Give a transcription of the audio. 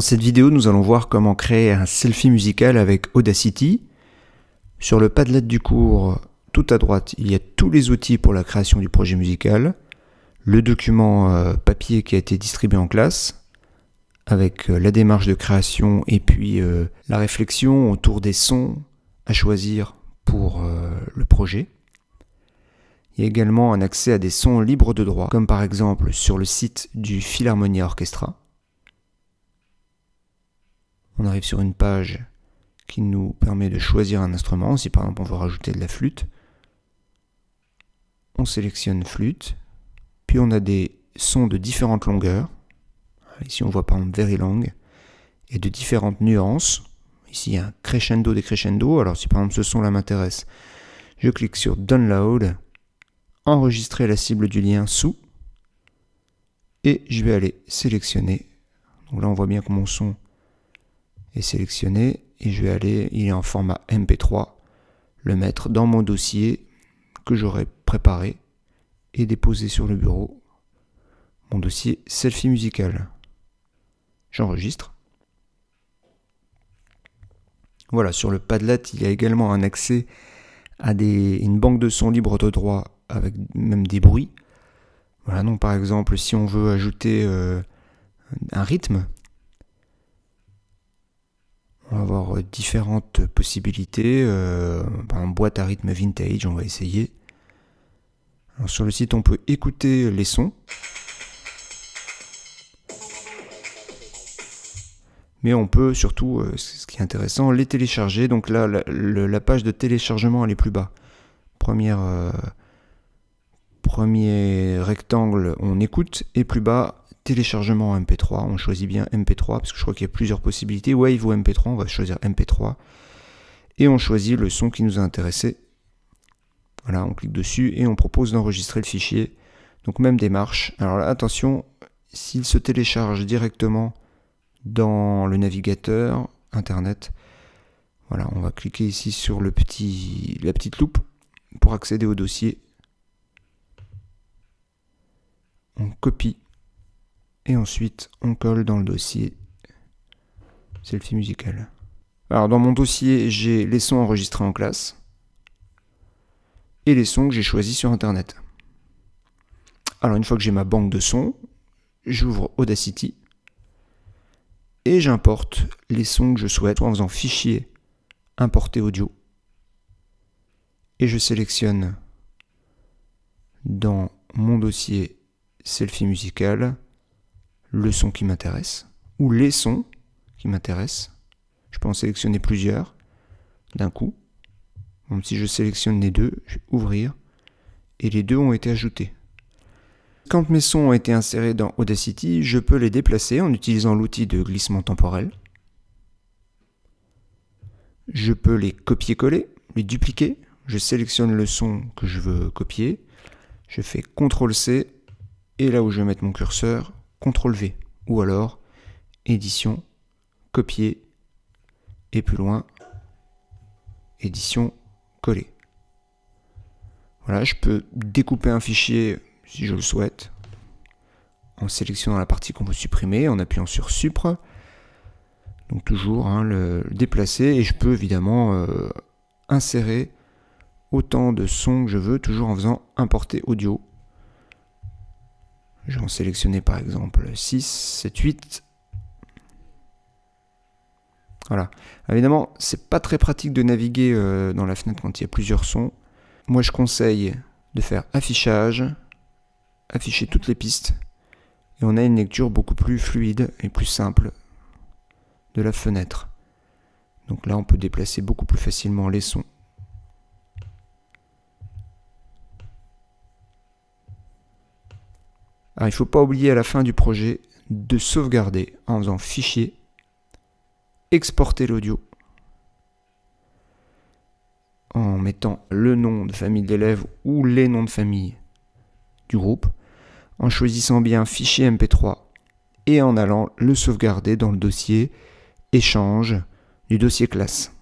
Dans cette vidéo, nous allons voir comment créer un selfie musical avec Audacity. Sur le Padlet du cours, tout à droite, il y a tous les outils pour la création du projet musical, le document papier qui a été distribué en classe, avec la démarche de création et puis la réflexion autour des sons à choisir pour le projet. Il y a également un accès à des sons libres de droit, comme par exemple sur le site du Philharmonia Orchestra. On arrive sur une page qui nous permet de choisir un instrument. Si par exemple on veut rajouter de la flûte, on sélectionne flûte, puis on a des sons de différentes longueurs. Ici on voit par exemple very long, et de différentes nuances. Ici il y a un crescendo, décrescendo. Alors si par exemple ce son là m'intéresse, je clique sur Download, enregistrer la cible du lien sous, et je vais aller sélectionner. Donc là on voit bien que mon son est sélectionné, et je vais aller, il est en format MP3, le mettre dans mon dossier que j'aurai préparé et déposé sur le bureau, mon dossier selfie musical. J'enregistre. Voilà, sur le Padlet, il y a également un accès à une banque de sons libres de droit avec même des bruits. Voilà, donc par exemple, si on veut ajouter un rythme, on va avoir différentes possibilités. Par exemple, boîte à rythme vintage, on va essayer. Alors, sur le site, on peut écouter les sons. Mais on peut surtout, ce qui est intéressant, les télécharger. Donc là, la page de téléchargement, elle est plus bas. Premier rectangle, on écoute. Et plus bas, téléchargement MP3. On choisit bien MP3 parce que je crois qu'il y a plusieurs possibilités. Wave ou MP3, on va choisir MP3. Et on choisit le son qui nous a intéressé. Voilà, on clique dessus et on propose d'enregistrer le fichier. Donc même démarche. Alors là, attention, s'il se télécharge directement dans le navigateur internet, voilà, on va cliquer ici sur la petite loupe pour accéder au dossier. On copie et ensuite on colle dans le dossier selfie musical. Alors dans mon dossier, j'ai les sons enregistrés en classe et les sons que j'ai choisis sur internet. Alors une fois que j'ai ma banque de sons, j'ouvre Audacity et j'importe les sons que je souhaite en faisant fichier importer audio. Et je sélectionne dans mon dossier selfie musical le son qui m'intéresse ou les sons qui m'intéressent. Je peux en sélectionner plusieurs d'un coup. Donc, si je sélectionne les deux, je vais ouvrir et les deux ont été ajoutés. Quand mes sons ont été insérés dans Audacity, je peux les déplacer en utilisant l'outil de glissement temporel. Je peux les copier-coller, les dupliquer. Je sélectionne le son que je veux copier. Je fais CTRL-C et là où je vais mettre mon curseur, CTRL-V. Ou alors, édition, copier et plus loin, édition, coller. Voilà, je peux découper un fichier si je le souhaite, en sélectionnant la partie qu'on veut supprimer, en appuyant sur Supr. Donc toujours le déplacer, et je peux évidemment insérer autant de sons que je veux, toujours en faisant importer audio. Je vais en sélectionner par exemple 6, 7, 8. Voilà. Évidemment, c'est pas très pratique de naviguer dans la fenêtre quand il y a plusieurs sons. Moi je conseille de faire affichage, afficher toutes les pistes, et on a une lecture beaucoup plus fluide et plus simple de la fenêtre. Donc là on peut déplacer beaucoup plus facilement les sons. Alors il ne faut pas oublier à la fin du projet de sauvegarder en faisant fichier, exporter l'audio, en mettant le nom de famille de l'élève ou les noms de famille du groupe, en choisissant bien fichier MP3 et en allant le sauvegarder dans le dossier échange du dossier classe.